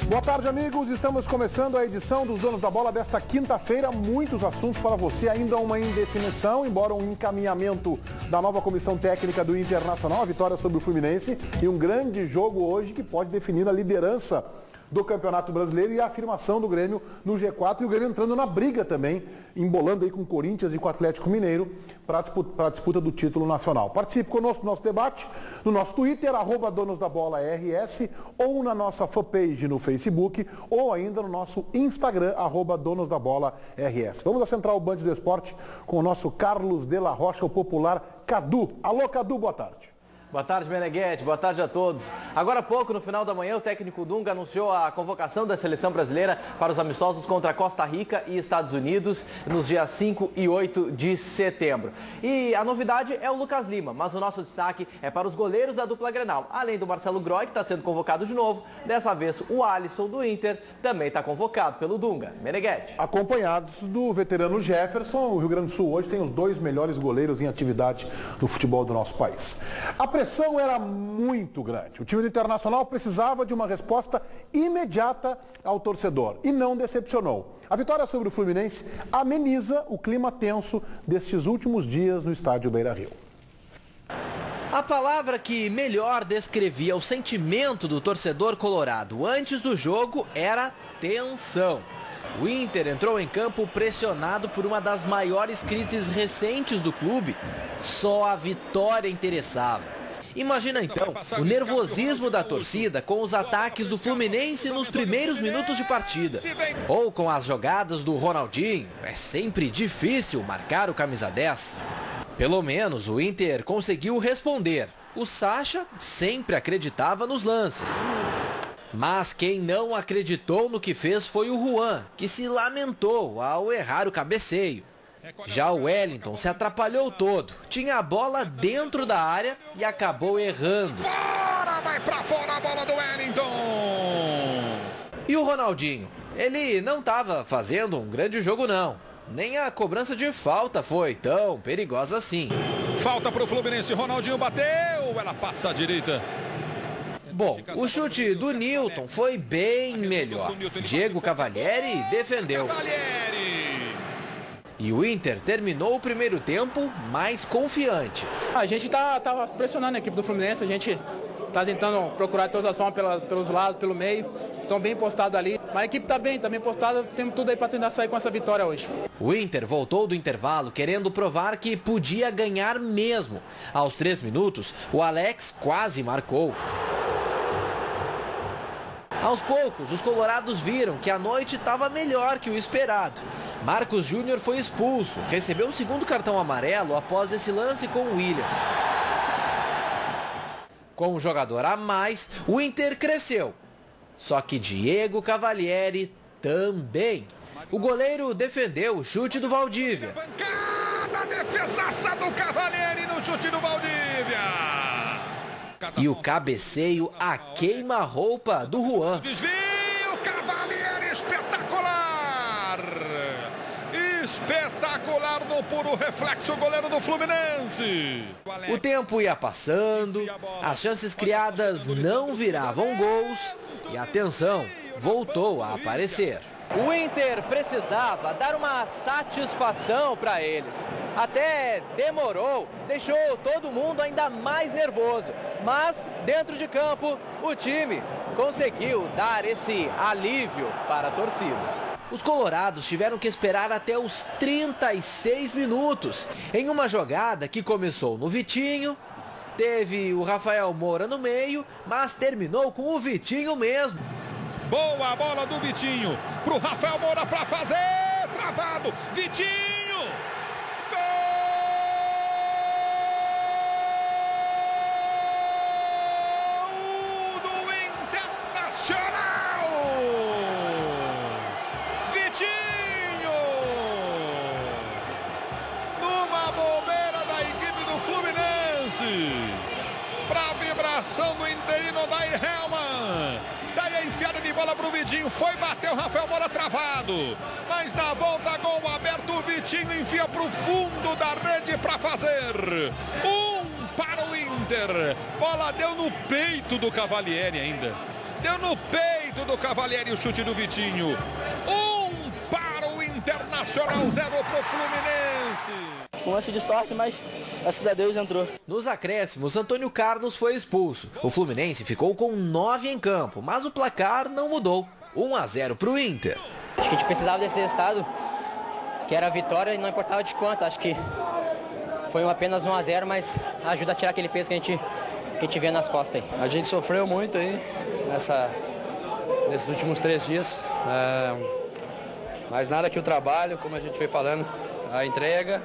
Boa tarde, amigos. Estamos começando a edição dos Donos da Bola desta quinta-feira. Muitos assuntos para você, ainda uma indefinição, embora um encaminhamento da nova comissão técnica do Internacional, a vitória sobre o Fluminense e um grande jogo hoje que pode definir a liderança do Campeonato Brasileiro e a afirmação do Grêmio no G4 e o Grêmio entrando na briga também, embolando aí com o Corinthians e com o Atlético Mineiro para a disputa do título nacional. Participe conosco no nosso debate, no nosso Twitter, @DonosDaBolaRS, ou na nossa fanpage no Facebook, ou ainda no nosso Instagram, @DonosDaBolaRS. Vamos à Central Band do Esporte com o nosso Carlos de la Rocha, o popular Cadu. Alô, Cadu, boa tarde. Boa tarde, Meneghete. Boa tarde a todos. Agora há pouco, no final da manhã, o técnico Dunga anunciou a convocação da seleção brasileira para os amistosos contra Costa Rica e Estados Unidos nos dias 5 e 8 de setembro. E a novidade é o Lucas Lima, mas o nosso destaque é para os goleiros da dupla Grenal. Além do Marcelo Groy, que está sendo convocado de novo, dessa vez o Alisson do Inter também está convocado pelo Dunga. Meneghete. Acompanhados do veterano Jefferson, o Rio Grande do Sul hoje tem os dois melhores goleiros em atividade no futebol do nosso país. A pressão era muito grande. O time do Internacional precisava de uma resposta imediata ao torcedor e não decepcionou. A vitória sobre o Fluminense ameniza o clima tenso destes últimos dias no estádio Beira-Rio. A palavra que melhor descrevia o sentimento do torcedor colorado antes do jogo era tensão. O Inter entrou em campo pressionado por uma das maiores crises recentes do clube. Só a vitória interessava. Imagina então o nervosismo da torcida com os ataques do Fluminense nos primeiros minutos de partida. Ou com as jogadas do Ronaldinho. É sempre difícil marcar o camisa 10. Pelo menos o Inter conseguiu responder. O Sacha sempre acreditava nos lances. Mas quem não acreditou no que fez foi o Juan, que se lamentou ao errar o cabeceio. Já o Wellington se atrapalhou todo, tinha a bola dentro da área e acabou errando. Fora, vai pra fora a bola do Wellington! E o Ronaldinho? Ele não estava fazendo um grande jogo não, nem a cobrança de falta foi tão perigosa assim. Falta pro Fluminense, Ronaldinho bateu, ela passa à direita. Bom, o chute do Nilton foi bem melhor. Diego Cavalieri defendeu. E o Inter terminou o primeiro tempo mais confiante. A gente tá pressionando a equipe do Fluminense, a gente tá tentando procurar de todas as formas pelos lados, pelo meio. Estão bem postados ali. Mas a equipe tá bem postada, temos tudo aí para tentar sair com essa vitória hoje. O Inter voltou do intervalo querendo provar que podia ganhar mesmo. Aos 3 minutos, o Alex quase marcou. Aos poucos, os colorados viram que a noite estava melhor que o esperado. Marcos Júnior foi expulso, recebeu o segundo cartão amarelo após esse lance com o William. Com um jogador a mais, o Inter cresceu. Só que Diego Cavalieri também. O goleiro defendeu o chute do Valdívia. Bancada, defesaça do Cavalieri no chute do Valdívia. E o cabeceio a queima-roupa do Juan. Desvio, Cavalieri, espetacular! Espetacular no puro reflexo, o goleiro do Fluminense. O tempo ia passando, as chances criadas não viravam gols e a tensão voltou a aparecer. O Inter precisava dar uma satisfação para eles. Até demorou, deixou todo mundo ainda mais nervoso. Mas, dentro de campo, o time conseguiu dar esse alívio para a torcida. Os colorados tiveram que esperar até os 36 minutos, em uma jogada que começou no Vitinho, teve o Rafael Moura no meio, mas terminou com o Vitinho mesmo. Boa bola do Vitinho pro Rafael Moura para fazer, travado, Vitinho! Gol do Internacional! Vitinho! Numa bobeira da equipe do Fluminense, para vibração do interino Daí Helman. Daí a enfiada de bola pro Vitinho, foi bater o Rafael Moura travado. Mas na volta, gol aberto, o Vitinho enfia pro fundo da rede para fazer. 1 para o Inter. Bola deu no peito do Cavalieri ainda. Deu no peito direito do Cavalieri, o chute do Vitinho. 1 para o Internacional, 0 para o Fluminense. Um lance de sorte, mas graças a Deus entrou. Nos acréscimos, Antônio Carlos foi expulso. O Fluminense ficou com 9 em campo, mas o placar não mudou. 1-0 para o Inter. Acho que a gente precisava desse resultado, que era a vitória e não importava de quanto. Acho que foi apenas 1-0, mas ajuda a tirar aquele peso que a gente vê nas costas aí. A gente sofreu muito aí nesses últimos 3 dias. Mas nada que o trabalho, como a gente foi falando, a entrega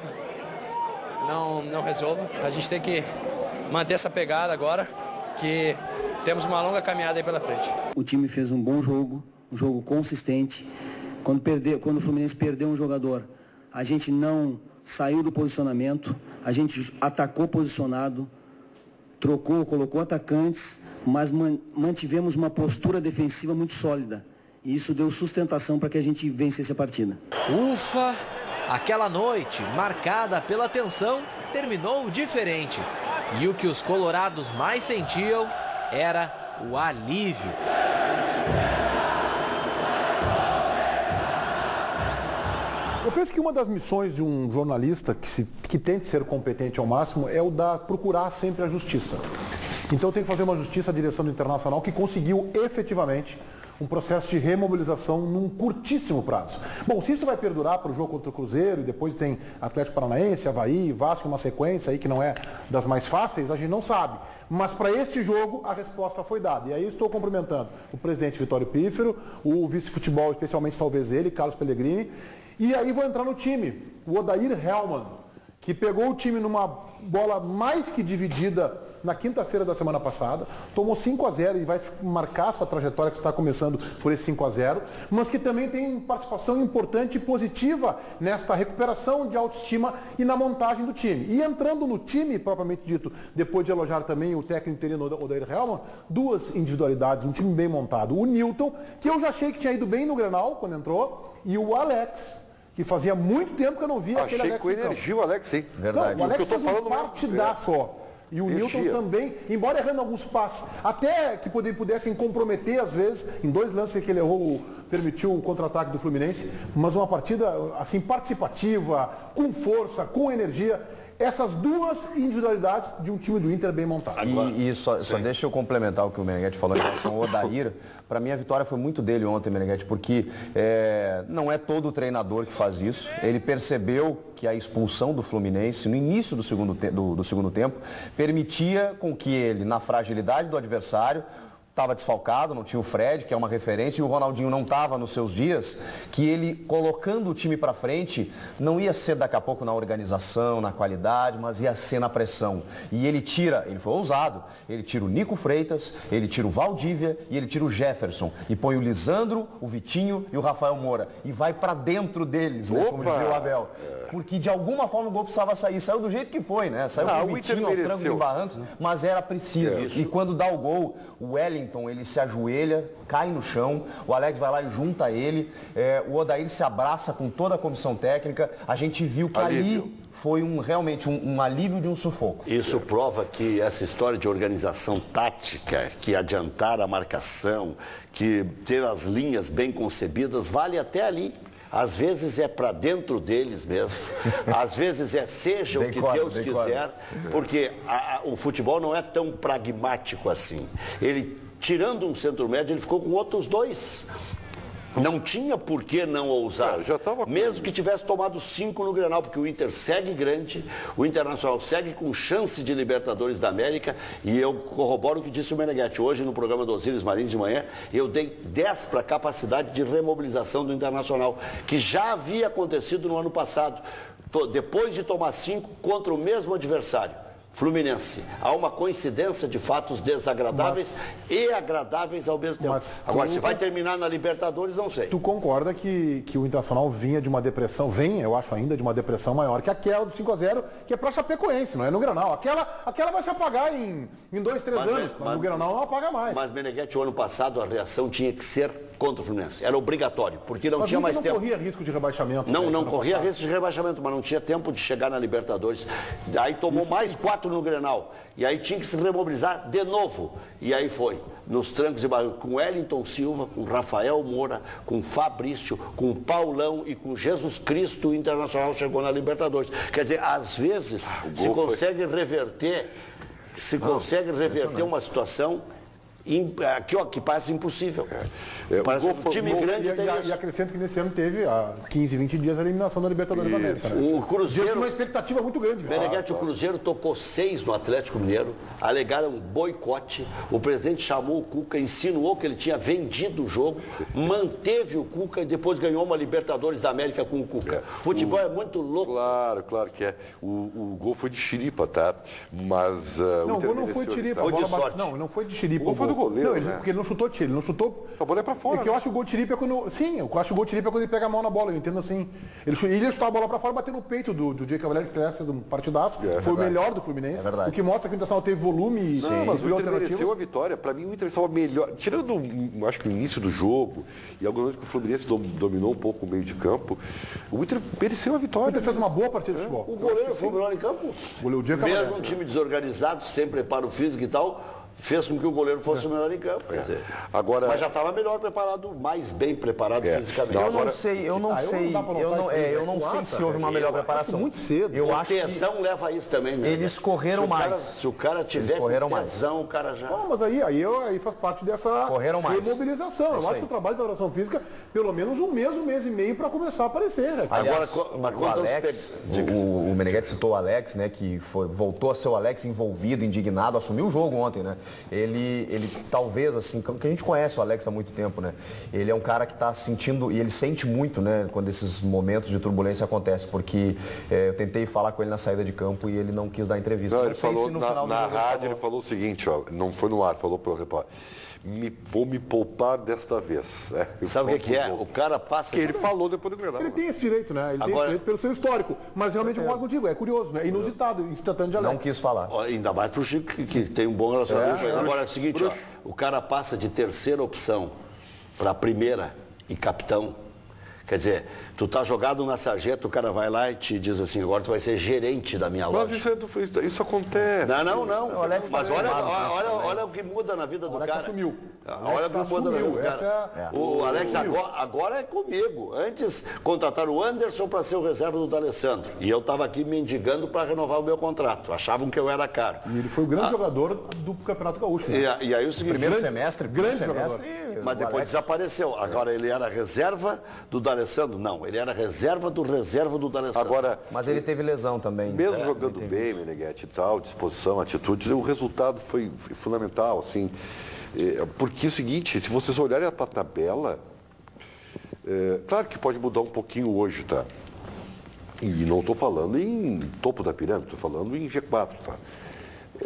não resolva. A gente tem que manter essa pegada agora, que temos uma longa caminhada aí pela frente. O time fez um bom jogo, um jogo consistente. Quando o Fluminense perdeu um jogador, a gente não saiu do posicionamento, a gente atacou posicionado, trocou, colocou atacantes, mas mantivemos uma postura defensiva muito sólida. E isso deu sustentação para que a gente vencesse a partida. Ufa! Aquela noite, marcada pela tensão, terminou diferente. E o que os colorados mais sentiam era o alívio. Eu penso que uma das missões de um jornalista que tente ser competente ao máximo é o da procurar sempre a justiça. Então tem que fazer uma justiça à direção do Internacional que conseguiu efetivamente um processo de remobilização num curtíssimo prazo. Bom, se isso vai perdurar para o jogo contra o Cruzeiro e depois tem Atlético Paranaense, Avaí, Vasco, uma sequência aí que não é das mais fáceis, a gente não sabe. Mas para esse jogo a resposta foi dada. E aí eu estou cumprimentando o presidente Vitório Pífero, o vice-futebol, especialmente talvez ele, Carlos Pellegrini. E aí vou entrar no time, o Odair Hellmann, que pegou o time numa bola mais que dividida na quinta-feira da semana passada, tomou 5-0 e vai marcar sua trajetória que está começando por esse 5-0, mas que também tem participação importante e positiva nesta recuperação de autoestima e na montagem do time. E entrando no time, propriamente dito, depois de elogiar também o técnico interino Odair Hellmann, 2 individualidades, um time bem montado. O Nilton, que eu já achei que tinha ido bem no Grenal quando entrou, e o Alex, que fazia muito tempo que eu não via aquele Alex. Achei com energia o Alex, sim. Verdade. Não, o Alex fez um partidaço só. E o Nilton também, embora errando alguns passes, até que pudessem comprometer às vezes, em 2 lances que ele errou, permitiu o contra-ataque do Fluminense, mas uma partida assim participativa, com força, com energia. Essas 2 individualidades de um time do Inter bem montado. E só deixa eu complementar o que o Meneghetti falou em relação ao Odair. Para mim a vitória foi muito dele ontem, Meneghetti, porque não é todo o treinador que faz isso. Ele percebeu que a expulsão do Fluminense no início do segundo tempo permitia com que ele, na fragilidade do adversário, estava desfalcado, não tinha o Fred, que é uma referência, e o Ronaldinho não estava nos seus dias, que ele, colocando o time para frente, não ia ser daqui a pouco na organização, na qualidade, mas ia ser na pressão. E ele foi ousado, ele tira o Nico Freitas, ele tira o Valdívia e ele tira o Jefferson. E põe o Lisandro, o Vitinho e o Rafael Moura. E vai para dentro deles, né, como dizia o Abel. Porque de alguma forma o gol precisava sair. Saiu do jeito que foi, né? Saiu com o Vitinho aos trancos e barrancos, mas era preciso. E quando dá o gol, o Wellington, ele se ajoelha, cai no chão, o Alex vai lá e junta ele, o Odair se abraça com toda a comissão técnica. A gente viu que ali foi realmente um alívio de um sufoco. Isso prova que essa história de organização tática, que adiantar a marcação, que ter as linhas bem concebidas, vale até ali. Às vezes é para dentro deles mesmo, às vezes seja o que Deus quiser, porque o futebol não é tão pragmático assim. Ele, tirando um centro médio, ele ficou com outros 2. Não tinha por que não ousar, mesmo que tivesse tomado 5 no Grenal, porque o Inter segue grande, o Internacional segue com chance de Libertadores da América, e eu corroboro o que disse o Meneghetti hoje no programa do Osíris Marins de manhã. Eu dei 10 para a capacidade de remobilização do Internacional, que já havia acontecido no ano passado, depois de tomar 5 contra o mesmo adversário. Fluminense. Há uma coincidência de fatos desagradáveis e agradáveis ao mesmo tempo. Agora, se vai terminar na Libertadores, não sei. Tu concorda que o Internacional vinha de uma depressão, eu acho ainda, de uma depressão maior que aquela do 5-0, que é para Chapecoense, não é no Grenal. Aquela vai se apagar em 2, 3 anos, mas no Grenal não apaga mais. Mas, Meneghetti, o ano passado a reação tinha que ser contra o Fluminense. Era obrigatório, porque não tinha mais tempo. Não corria risco de rebaixamento. Não corria risco de rebaixamento, mas não tinha tempo de chegar na Libertadores. Aí tomou mais 4 4 no Grenal. E aí tinha que se remobilizar de novo. E aí foi, nos trancos e barulhos, com Wellington Silva, com Rafael Moura, com Fabrício, com Paulão e com Jesus Cristo, o Internacional chegou na Libertadores. Quer dizer, às vezes se consegue reverter, uma situação que parece impossível. Parece um time grande tem isso. E acrescento que nesse ano teve há 15, 20 dias a eliminação da Libertadores da América. Né? O Cruzeiro tinha uma expectativa muito grande. Meneghete, o Cruzeiro tocou 6 no Atlético Mineiro, alegaram boicote, o presidente chamou o Cuca, insinuou que ele tinha vendido o jogo, manteve o Cuca e depois ganhou uma Libertadores da América com o Cuca. Futebol é muito louco. Claro que é. O gol foi de chiripa, tá? Mas não, o gol não foi de chiripa. Foi de sorte. Não foi de chiripa. O gol foi do goleiro, né? Porque ele não chutou, ele não chutou. A bola é pra fora. Porque eu acho que o gol de chiripa é quando... Sim, eu acho que o gol de chiripa é quando ele pega a mão na bola, eu entendo assim. Ele ia chutar a bola pra fora e bater no peito do Diego Cavalieri, que tivesse um partidaço. Foi o melhor do Fluminense. É verdade. O que mostra que o Internacional teve volume e... Não, mas o Inter mereceu a vitória. Pra mim, o Inter estava melhor. Tirando, acho que o início do jogo e algum momento que o Fluminense dominou um pouco o meio de campo, o Inter mereceu a vitória. O Inter fez uma boa partida de futebol. O goleiro foi o melhor em campo. O Diego Cavalieri. Mesmo um time desorganizado, sem preparo físico e tal, fez com que o goleiro fosse o melhor em campo. Quer dizer, agora, mas já estava melhor preparado, mais bem preparado fisicamente. Eu não sei se houve uma melhor preparação. Muito cedo. Eu acho que tesão leva a isso também, né? Eles correram mais. Se o cara tiver tesão, o cara já... Não, mas aí faz parte dessa remobilização. Eu acho que o trabalho da preparação física, pelo menos um mês e meio para começar a aparecer. Né? Agora, o Meneghete citou o Alex, né, que voltou a ser o Alex envolvido, indignado, assumiu o jogo ontem, né? Ele talvez, assim, que a gente conhece o Alex há muito tempo, né? Ele é um cara que está sentindo, e ele sente muito, né, quando esses momentos de turbulência acontecem, porque eu tentei falar com ele na saída de campo e ele não quis dar entrevista. Não, ele falou, na rádio ele falou o seguinte, ó, não foi no ar, falou para o repórter. Vou me poupar desta vez. Sabe o que é? O cara passa... Que ele falou depois do Grenal. Ele tem esse direito, né? Ele tem esse direito pelo seu histórico. Mas realmente eu concordo contigo, é curioso, né? Inusitado, instantâneo de Alex. Não quis falar. Ainda mais pro Chico, que tem um bom relacionamento. Agora é o seguinte, ó, o cara passa de terceira opção para primeira e capitão. Quer dizer, tu tá jogado na sarjeta, o cara vai lá e te diz assim, agora tu vai ser gerente da minha loja. Mas isso acontece. Não. Mas olha o que muda na vida do cara. Assumiu. Olha o que muda na vida do cara. O Alex agora é comigo. Antes contrataram o Anderson para ser o reserva do D'Alessandro. E eu estava aqui mendigando para renovar o meu contrato. Achavam que eu era caro. E ele foi o grande jogador do Campeonato Gaúcho. Né? E aí o seguinte... Primeiro semestre, grande jogador. Mas depois desapareceu. Agora ele era reserva do D'Alessandro? Não, ele era reserva do D'Alessandro. Agora, mas ele teve lesão também. Mesmo jogando bem, Meneghete e tal, disposição, atitude, o resultado foi fundamental, assim. Porque é o seguinte, se vocês olharem para a tabela, claro que pode mudar um pouquinho hoje, tá? E não estou falando em topo da pirâmide, estou falando em G4, tá?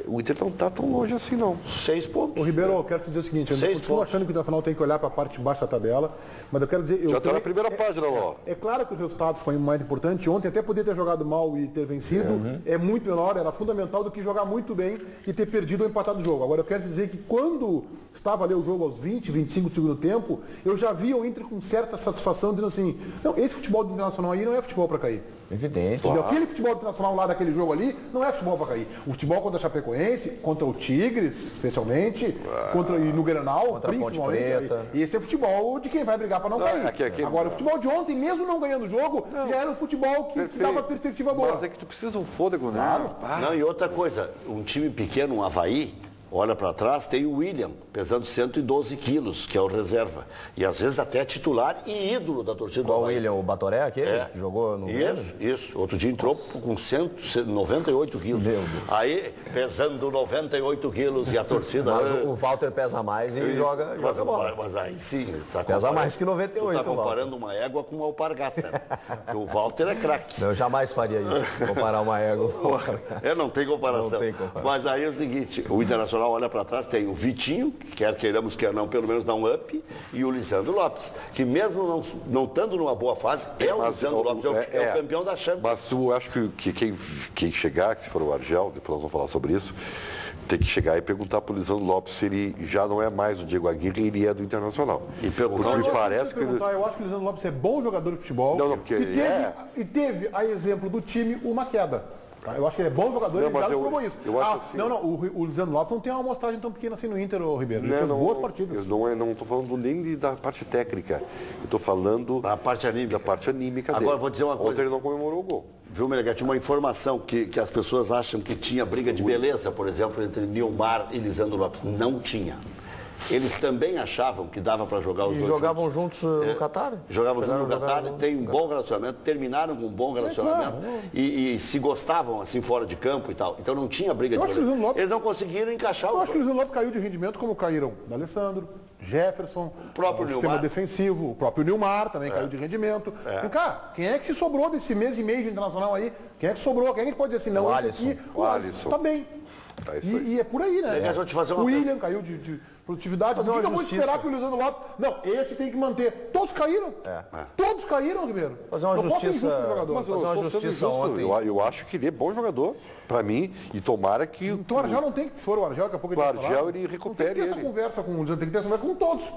O Inter não está tão longe assim, não. 6 pontos. Ô, Ribeiro, eu quero dizer o seguinte, eu continuo achando que o Internacional tem que olhar para a parte de baixo da tabela, mas eu quero dizer... Já está na primeira página, ó. É claro que o resultado foi mais importante. Ontem até podia ter jogado mal e ter vencido. É muito menor, era fundamental do que jogar muito bem e ter perdido ou empatado o jogo. Agora, eu quero dizer que quando estava ali o jogo aos 20, 25 do segundo tempo, eu já vi o Inter com certa satisfação, dizendo assim, não, esse futebol do Internacional aí não é futebol para cair. Evidente. Claro. Aquele futebol internacional lá daquele jogo ali não é futebol para cair. O futebol contra a Chapecoense, contra o Tigres, especialmente, e no Grenal, contra principalmente. Esse é futebol de quem vai brigar para não cair. Agora, o futebol de ontem, mesmo não ganhando o jogo, já era um futebol que dava perspectiva boa. Mas é que tu precisa um fôlego, né? Claro. Não, e outra coisa, um time pequeno, um Avaí, olha para trás, tem o William, pesando 112 quilos, que é o reserva. E às vezes até titular e ídolo da torcida do Avaí. O William, o Batoré, aquele que jogou no... Isso. Outro dia entrou com 198 quilos. Meu Deus. Aí, pesando 98 quilos e a torcida... Mas o Walter pesa mais e joga bola. Mas aí sim... Pesa mais que 98. Tu tá comparando uma égua com uma alpargata. O Walter é craque. Eu jamais faria isso, comparar uma égua. Não tem comparação. Não tem comparação. Mas aí é o seguinte, o Internacional olha para trás, tem o Vitinho, que quer queiramos, quer não, pelo menos dá um up, e o Lisandro Lopes, que mesmo não estando numa boa fase, o Lisandro Lopes, é o campeão da Champions. Mas eu acho que quem chegar, se for o Argel, depois nós vamos falar sobre isso, tem que chegar e perguntar para o Lisandro Lopes se ele já não é mais o Diego Aguirre, ele é do Internacional. E perguntar porque me parece que eu acho que o Lisandro Lopes é bom jogador de futebol porque e teve a exemplo do time uma queda. Tá? Eu acho que ele é bom jogador e ele já provou isso. Eu acho assim, o Lisandro Lopes não tem uma amostragem tão pequena assim no Inter, Ribeiro. Ele fez boas partidas. Eu não estou falando nem da parte técnica. Eu estou falando da parte anímica. dele. Agora, vou dizer uma coisa. Ontem ele não comemorou o gol. Viu, Meneghetti, uma informação que as pessoas acham que tinha briga de beleza, por exemplo, entre Nilmar e Lisandro Lopes. Não tinha. Eles também achavam que dava para jogar os dois jogavam juntos no Catar? Jogavam juntos no Catar, tem um bom relacionamento, terminaram com um bom relacionamento e se gostavam assim fora de campo e tal. Então não tinha briga de beleza. Eles não conseguiram encaixar Eu acho que o Lisandro Lopes caiu de rendimento como caíram D'Alessandro, Jefferson, o próprio sistema Nilmar defensivo, o próprio Nilmar também caiu de rendimento. Vem cá, quem é que se sobrou desse mês e meio de internacional aí? Quem é que sobrou? Quem é que pode dizer assim, não, esse aqui, o Alisson tá bem. E é por aí, né? O William caiu de produtividade. Mas eu vou esperar que o Lisandro Lopes... Não, esse tem que manter. Todos caíram. Todos caíram, Ribeiro. Fazer uma justiça... Mas eu acho que ele é bom jogador, para mim, e tomara que... Então o Argel não tem que... Se for o Argel, daqui a pouco ele vai falar. O Argel, ele recupere ele. Tem que ter essa conversa com o Lisandro, tem que ter essa conversa com todos.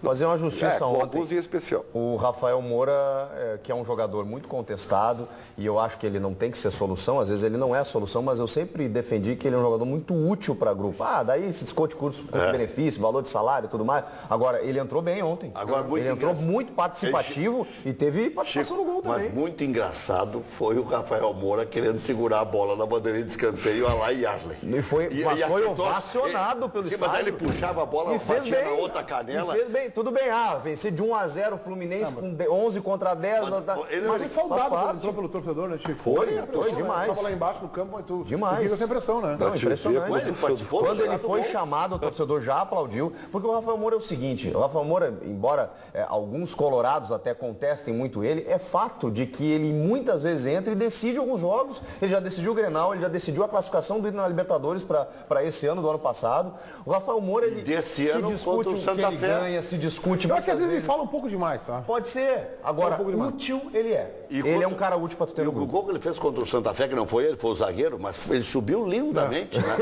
Fazer uma justiça ontem. Especial. O Rafael Moura, que é um jogador muito contestado, e eu acho que ele não tem que ser solução, às vezes ele não é a solução, mas eu sempre defendi que ele é um jogador muito útil para grupo. Daí se discute custo-benefício, valor de salário e tudo mais. Agora, ele entrou bem ontem. Ele entrou muito participativo e teve participação no gol também. Mas muito engraçado foi o Rafael Moura querendo segurar a bola na bandeirinha de escanteio a lá Yarley. Mas foi ovacionado pelo estádio. Mas ele puxava a bola, batia na outra canela. E fez bem. Tudo bem, vencer de 1-0 o Fluminense com 11 contra 10. Ele foi saudado quando entrou pelo torcedor, né, Chico? Foi demais. Estava lá embaixo no campo, mas demais. Fica essa impressão, né? Não, impressionante. Quando ele foi chamado, o torcedor já aplaudiu, porque o Rafael Moura é o seguinte, o Rafael Moura, embora alguns colorados até contestem muito ele, é fato de que ele muitas vezes entra e decide alguns jogos. Ele já decidiu o Grenal, ele já decidiu a classificação do na Libertadores para esse ano, do ano passado. O Rafael Moura, ele se discute o que ele ganha, se discute. Eu acho que às vezes ele fala um pouco demais, tá? Pode ser. Agora, útil ele é. Ele é um cara útil para tu ter no grupo. O gol que ele fez contra o Santa Fé, que não foi ele, foi o zagueiro, mas ele subiu lindamente, né?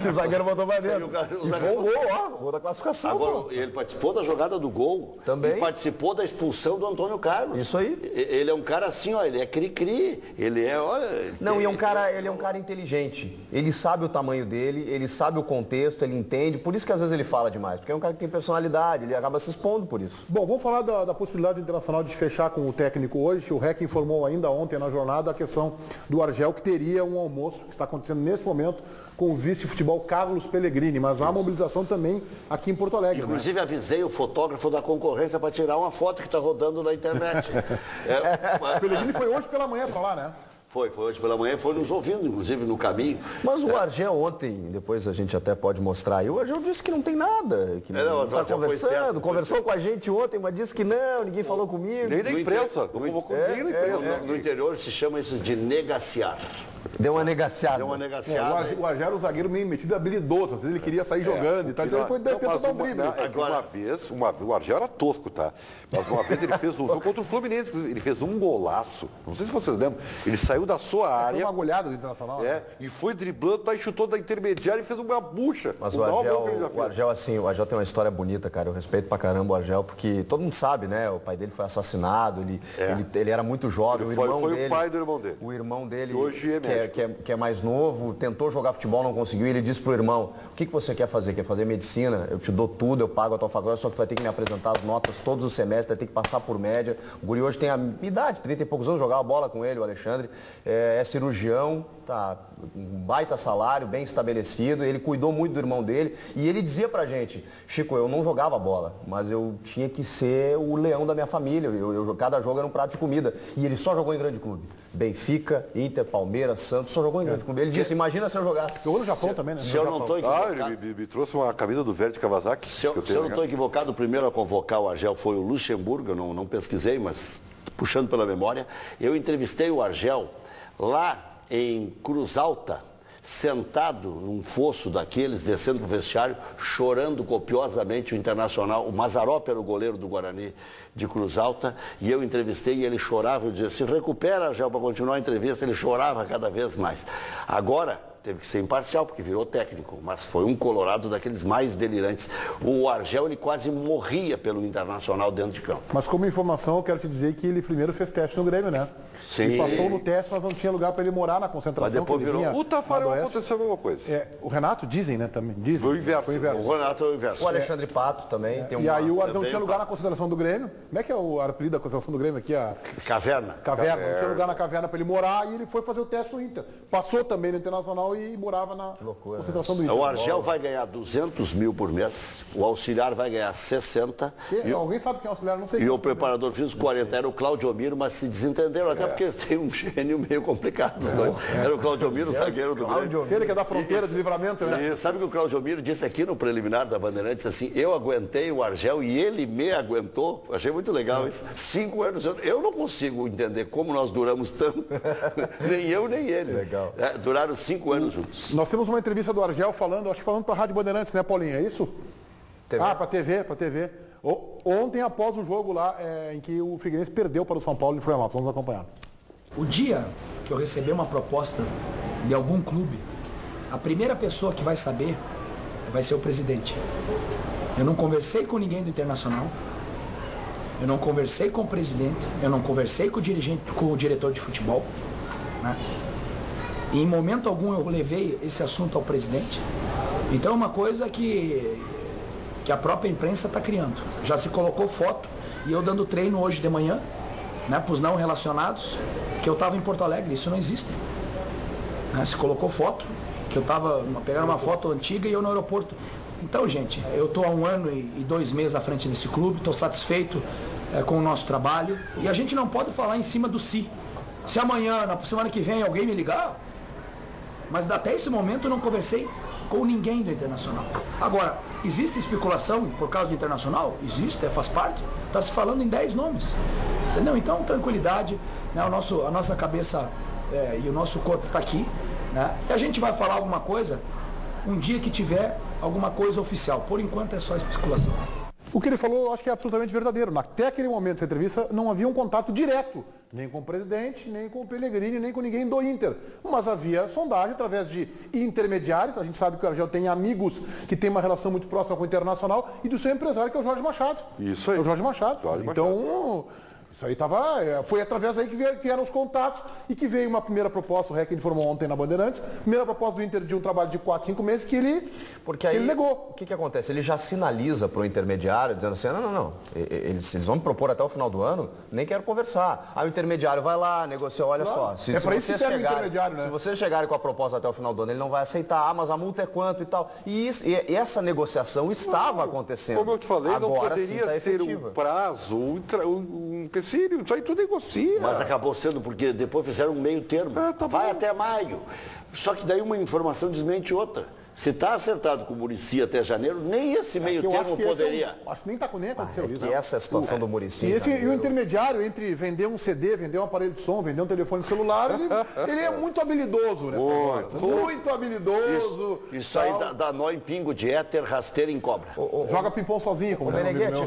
E o zagueiro botou pra dentro. E foi o gol da classificação. Agora, ele participou da jogada do gol. Também. E participou da expulsão do Antônio Carlos. Isso aí. Ele é um cara assim, ó, ele é cri-cri. Ele é, olha... Não, ele é um cara inteligente. Ele sabe o tamanho dele, ele sabe o contexto, ele entende. Por isso que às vezes ele fala demais. Porque é um cara que tem personalidade, ele acaba se expondo por isso. Bom, vamos falar da possibilidade do Internacional de fechar com o técnico hoje. O REC informou ainda ontem na jornada a questão do Argel, que teria um almoço que está acontecendo nesse momento com o vice-futebol Carlos Pellegrini, mas há mobilização também aqui em Porto Alegre. Inclusive avisei o fotógrafo da concorrência para tirar uma foto que está rodando na internet. O Pellegrini foi hoje pela manhã para lá, né? Foi hoje pela manhã, foi nos ouvindo, inclusive, no caminho. Mas o Argel ontem, depois a gente até pode mostrar aí, o Argel disse que não tem nada, que não está conversando, conversou com a gente ontem, mas disse que não, ninguém falou comigo. Nem da imprensa, não convocou ninguém da imprensa. No interior se chama isso de negaciar. Deu uma negaciada. Deu uma negaciada. O Argel era um zagueiro meio metido habilidoso, às vezes ele queria sair jogando e tal, então ele foi tentar dar um drible. O Argel era tosco, tá? Mas uma vez ele fez um jogo contra o Fluminense, ele fez um golaço, não sei se vocês lembram, ele saiu da sua área. Foi uma goleada do Internacional. E foi driblando, e chutou da intermediária e fez uma bucha. Mas o Argel, assim, o Argel tem uma história bonita, cara, eu respeito pra caramba o Argel, porque todo mundo sabe, né, o pai dele foi assassinado, ele era muito jovem, o pai do irmão dele. O irmão dele, que hoje é médico. Que é mais novo, tentou jogar futebol, não conseguiu, e ele disse pro irmão, o que você quer fazer? Quer fazer medicina? Eu te dou tudo, eu pago a tua faculdade, só que tu vai ter que me apresentar as notas todos os semestres, vai ter que passar por média. O guri hoje tem a idade, 30 e poucos anos, jogava bola com ele, o Alexandre, é cirurgião, tá, um baita salário, bem estabelecido, ele cuidou muito do irmão dele, e ele dizia pra gente, Chico, eu não jogava bola, mas eu tinha que ser o leão da minha família, cada jogo era um prato de comida, e ele só jogou em grande clube. Benfica, Inter, Palmeiras, Santos, só jogou em grande clube. Ele disse, imagina se eu jogasse. Jogou no Japão também, né? Se eu não estou equivocado... ele me trouxe uma camisa do Verde Kawasaki. Se eu não estou equivocado, o primeiro a convocar o Argel foi o Luxemburgo, eu não pesquisei, mas puxando pela memória. Eu entrevistei o Argel lá em Cruz Alta, sentado num fosso daqueles, descendo para o vestiário, chorando copiosamente o Internacional. O Mazzaropi era o goleiro do Guarani de Cruz Alta, e eu entrevistei e ele chorava, eu dizia, se recupera, Argel, para continuar a entrevista, ele chorava cada vez mais. Agora, teve que ser imparcial, porque virou técnico, mas foi um colorado daqueles mais delirantes. O Argel, ele quase morria pelo Internacional dentro de campo. Mas como informação, eu quero te dizer que ele primeiro fez teste no Grêmio, né? Sim. Ele passou no teste, mas não tinha lugar para ele morar na concentração. Mas depois virou. O Tafarel aconteceu a mesma coisa. O Renato, dizem, né, também. Dizem. Foi o inverso. O Renato é o inverso. O Alexandre Pato também. Tem E aí o Argel não também tinha lugar tá. na concentração do Grêmio. Como é que é o apelido da concentração do Grêmio aqui? Caverna. Caverna. Não tinha lugar na caverna para ele morar e ele foi fazer o teste no Inter. Passou também no Internacional e morava na concentração do Inter. O Argel vai ganhar 200 mil por mês, o auxiliar vai ganhar 60. Alguém sabe quem é o auxiliar? Não sei. E o preparador físico 40. Era o Claudio Miro, mas se desentenderam, até porque eles têm um gênio meio complicado. Os dois. Era o Claudio Miro, o zagueiro do Grêmio. Aquele que é da fronteira de Livramento, né? Sabe o que o Claudio Miro disse aqui no preliminar da Bandeirantes, assim, eu aguentei o Argel e ele me aguentou. Achei muito legal isso. 5 anos, eu não consigo entender como nós duramos tanto. Nem eu, nem ele. Legal. Duraram 5 anos juntos. Nós temos uma entrevista do Argel falando para a Rádio Bandeirantes, né, Paulinho? É isso? TV. Ah, para TV. Ontem, após o jogo lá, em que o Figueirense perdeu para o São Paulo em Florianópolis. Vamos acompanhar. O dia que eu receber uma proposta de algum clube, a primeira pessoa que vai saber vai ser o presidente. Eu não conversei com ninguém do Internacional, eu não conversei com o presidente, eu não conversei com o dirigente, com o diretor de futebol, né? E em momento algum eu levei esse assunto ao presidente. Então é uma coisa que a própria imprensa está criando. Já se colocou foto e eu dando treino hoje de manhã, né, para os não relacionados, que eu estava em Porto Alegre. Isso não existe. Né? Se colocou foto, que eu estava pegando uma foto antiga e eu no aeroporto. Então, gente, eu estou há 1 ano e 2 meses à frente desse clube, estou satisfeito com o nosso trabalho e a gente não pode falar em cima do si. Se amanhã, na semana que vem, alguém me ligar, mas até esse momento eu não conversei com ninguém do Internacional. Agora, existe especulação por causa do Internacional? Existe, faz parte. Está se falando em 10 nomes. Entendeu? Então, tranquilidade, né? A nossa cabeça e o nosso corpo está aqui, né? E a gente vai falar alguma coisa um dia que tiver alguma coisa oficial. Por enquanto é só especulação. O que ele falou, eu acho que é absolutamente verdadeiro. Até aquele momento dessa entrevista, não havia um contato direto, nem com o presidente, nem com o Pellegrini, nem com ninguém do Inter. Mas havia sondagem através de intermediários. A gente sabe que o Argel tem amigos que têm uma relação muito próxima com o Internacional e do seu empresário, que é o Jorge Machado. Isso aí. É o Jorge Machado. Então, isso aí foi através daí que vieram os contatos e que veio uma primeira proposta, o REC informou ontem na Bandeirantes, primeira proposta do Inter de um trabalho de 4, 5 meses que ele negou. O que acontece? Ele já sinaliza para o intermediário, dizendo assim, não, eles vão me propor até o final do ano, nem quero conversar. Aí o intermediário vai lá, negocia, olha só. Se para isso que serve o intermediário, né? Se vocês chegarem com a proposta até o final do ano, ele não vai aceitar, mas a multa é quanto e tal. E essa negociação estava acontecendo. Como eu te falei, agora, não poderia ser um prazo, um empecilho, isso aí tudo negocia. Mas acabou sendo porque depois fizeram um meio termo. Vai até maio. Só que daí uma informação desmente outra. Se está acertado com o Muricy até janeiro, nem esse meio termo poderia. Acho que nem aconteceu isso. E essa é a situação do Muricy. E o intermediário entre vender um CD, vender um aparelho de som, vender um telefone celular, ele é muito habilidoso, né? Muito habilidoso. Isso aí dá nó em pingo de éter, rasteira em cobra. Joga ping-pong sozinho, como Meneghetti,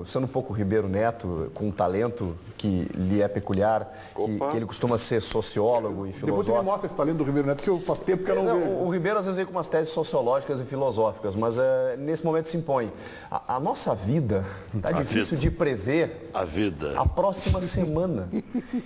sendo um pouco Ribeiro Neto, com um talento que lhe é peculiar, que ele costuma ser sociólogo e filósofo. Depois você me mostra esse talento do Ribeiro Neto, que faz tempo que eu não vejo. O Ribeiro às vezes vem com umas teses sociológicas e filosóficas, mas nesse momento se impõe. A nossa vida está difícil de prever a próxima semana.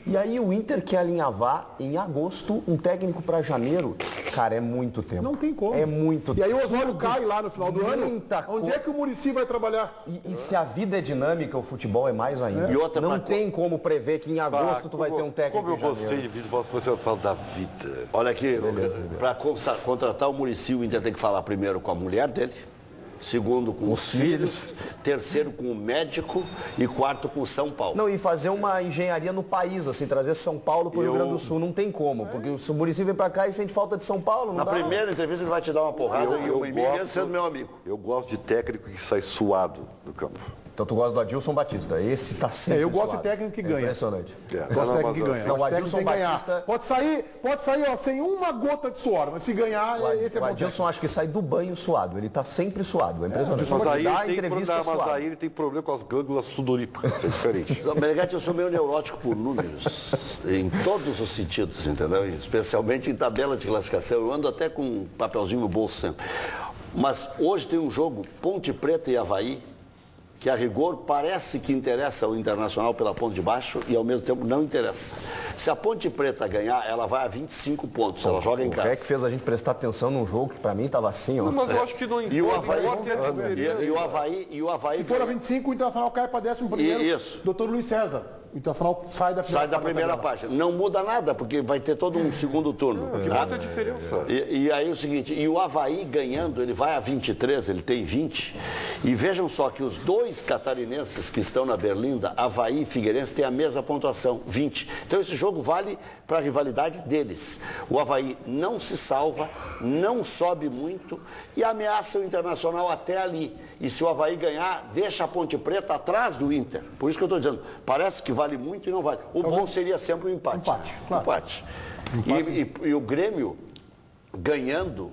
E aí o Inter quer alinhavar em agosto um técnico para janeiro. Cara, é muito tempo. Não tem como. É muito tempo. E aí o Osório cai lá no final do ano. Onde é que o Muricy vai trabalhar? E se a vida é dinâmica, o futebol é mais ainda. E outra, não tem como prever que em agosto tu vai ter um técnico. Como eu gostei de vídeo, você fala da vida. Olha aqui, para contratar o Muricy, o Inter tem que falar primeiro com a mulher dele, segundo com os filhos, terceiro com o médico e quarto com o São Paulo. Não, e fazer uma engenharia no país, assim, trazer São Paulo para o Rio Grande do Sul, não tem como, porque se o Muricy vem para cá e sente falta de São Paulo, não Na primeira entrevista ele vai te dar uma porrada e eu mesmo sendo meu amigo. Eu gosto de técnico que sai suado do campo. Então tu gosta do Adilson Batista. Esse tá sempre eu gosto suado. de técnico que ganha. Impressionante. Gosto de técnico que ganha. Não, o Adilson Batista... Pode sair ó, sem uma gota de suor, mas se ganhar, esse é bom. O Adilson acho que sai do banho suado. Ele tá sempre suado. É impressionante. Mas aí ele tem problema com as glândulas sudorípacas. Isso é diferente. Meneghetti, eu sou meio neurótico por números. Em todos os sentidos, entendeu? Especialmente em tabela de classificação. Eu ando até com um papelzinho no bolso sempre. Mas hoje tem um jogo Ponte Preta e Avaí, que a rigor parece que interessa ao Internacional pela ponta de baixo e ao mesmo tempo não interessa. Se a Ponte Preta ganhar, ela vai a 25 pontos, ela joga em casa. O REC fez a gente prestar atenção num jogo que pra mim tava assim, ó. Mas eu acho que não importa. E o Avaí... Se for a 25, o Internacional cai para 11º. Isso. Doutor Luiz César. O Internacional sai da primeira página. Não muda nada, porque vai ter todo um segundo turno. Que bota a diferença. E aí o seguinte, e o Avaí ganhando, ele vai a 23, ele tem 20. E vejam só que os dois catarinenses que estão na Berlinda, Avaí e Figueirense, têm a mesma pontuação, 20. Então esse jogo vale para a rivalidade deles. O Avaí não se salva, não sobe muito e ameaça o Internacional até ali. E se o Avaí ganhar, deixa a Ponte Preta atrás do Inter. Por isso que eu estou dizendo, parece que vale muito e não vale. O bom seria sempre um empate. Empate. E o Grêmio ganhando,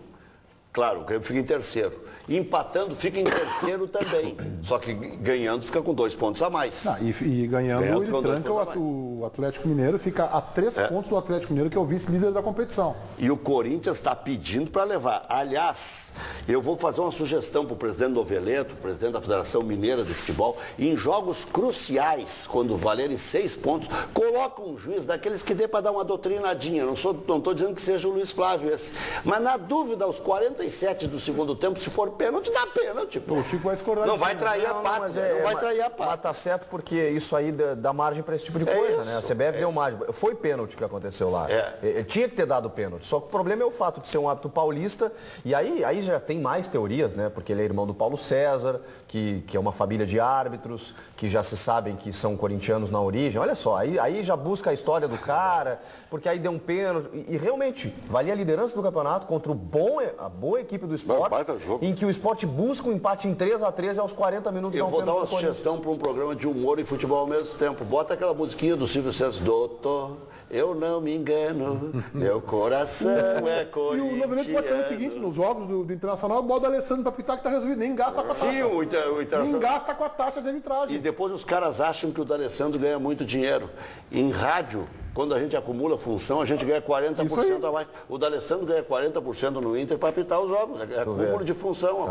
claro, o Grêmio fica em terceiro. Empatando, fica em terceiro também. Só que ganhando, fica com 2 pontos a mais. E ganhando ele tranca o Atlético Mineiro, fica a 3 pontos do Atlético Mineiro, que é o vice-líder da competição. E o Corinthians está pedindo para levar. Aliás, eu vou fazer uma sugestão para o presidente Noveleto, presidente da Federação Mineira de Futebol, em jogos cruciais, quando valerem 6 pontos, coloca um juiz daqueles que dê para dar uma doutrinadinha. Não estou dizendo que seja o Luiz Flávio esse. Mas na dúvida, aos 47 do segundo tempo, se for pênalti, dá pênalti, pô. O Chico vai discordar. Não vai trair a pátria, não vai trair a pátria. Mas tá certo, porque isso aí dá margem para esse tipo de coisa, né? A CBF deu margem. Foi pênalti que aconteceu lá. Ele tinha que ter dado pênalti. Só que o problema é o fato de ser um hábito paulista. E aí já tem mais teorias, né? Porque ele é irmão do Paulo César, que é uma família de árbitros, que já se sabem que são corintianos na origem. Olha só, aí já busca a história do cara, porque aí deu um pênalti. E realmente, valia a liderança do campeonato contra a boa equipe do Sport, em que o Sport busca um empate em 3-3 aos 40 minutos. Eu vou dar uma sugestão para um programa de humor e futebol ao mesmo tempo. Bota aquela musiquinha do Silvio Santos, doutor, eu não me engano, meu coração é corintiano. E o Noveleto pode fazer o seguinte, nos jogos do Internacional, bota o Alessandro para pitar que tá resolvido, nem gasta com a taxa. Sim, o Internacional. Nem gasta com a taxa de arbitragem. E depois os caras acham que o D'Alessandro ganha muito dinheiro. Em rádio, quando a gente acumula função, a gente ganha 40% a mais. O D'Alessandro ganha 40% no Inter para apitar os jogos. É acúmulo de função.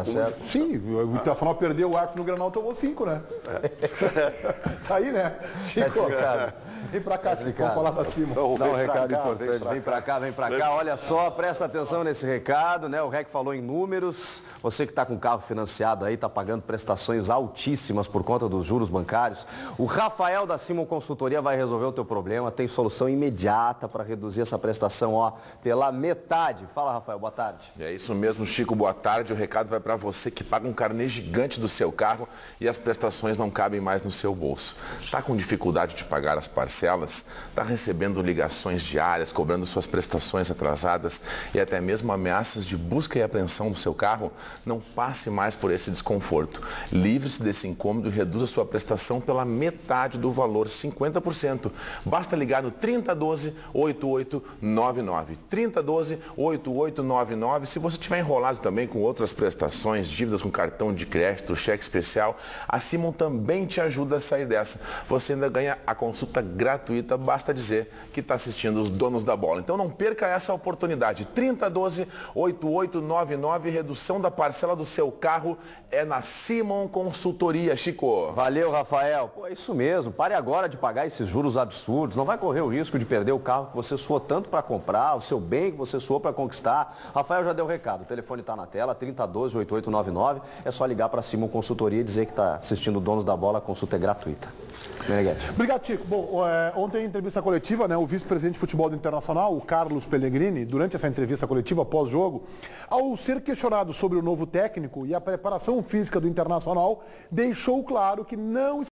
Sim, o Internacional perdeu o árbitro no Granal, tomou 5, né? Tá aí, né? Chico, vem pra cá, Chico, vamos falar da cima. Dá um recado importante. Vem pra cá. Olha só, presta atenção nesse recado, né? O REC falou em números. Você que está com carro financiado aí, está pagando prestações altíssimas por conta dos juros bancários. O Rafael da Simon Consultoria vai resolver o teu problema. Tem solução imediata para reduzir essa prestação, ó, pela metade. Fala, Rafael, boa tarde. É isso mesmo, Chico, boa tarde. O recado vai para você que paga um carnê gigante do seu carro e as prestações não cabem mais no seu bolso. Está com dificuldade de pagar as parcelas? Está recebendo ligações diárias, cobrando suas prestações atrasadas e até mesmo ameaças de busca e apreensão do seu carro? Não passe mais por esse desconforto. Livre-se desse incômodo e reduza sua prestação pela metade do valor, 50%. Basta ligar no 3012-8899. 3012-8899. Se você estiver enrolado também com outras prestações, dívidas com cartão de crédito, cheque especial, a Simon também te ajuda a sair dessa. Você ainda ganha a consulta gratuita, basta dizer que está assistindo os Donos da Bola. Então não perca essa oportunidade. 3012-8899, redução da parcela do seu carro é na Simon Consultoria, Chico. Valeu, Rafael. Pô, é isso mesmo. Pare agora de pagar esses juros absurdos. Não vai correr o risco de perder o carro que você suou tanto para comprar, o seu bem que você suou para conquistar. Rafael já deu o recado. O telefone está na tela, 3012-8899. É só ligar para a Simon Consultoria e dizer que está assistindo Donos da Bola. A consulta é gratuita. Obrigado, Chico. Bom, ontem em entrevista coletiva, né, o vice-presidente de futebol do Internacional, o Carlos Pellegrini, durante essa entrevista coletiva pós-jogo, ao ser questionado sobre o novo técnico e a preparação física do Internacional, deixou claro que não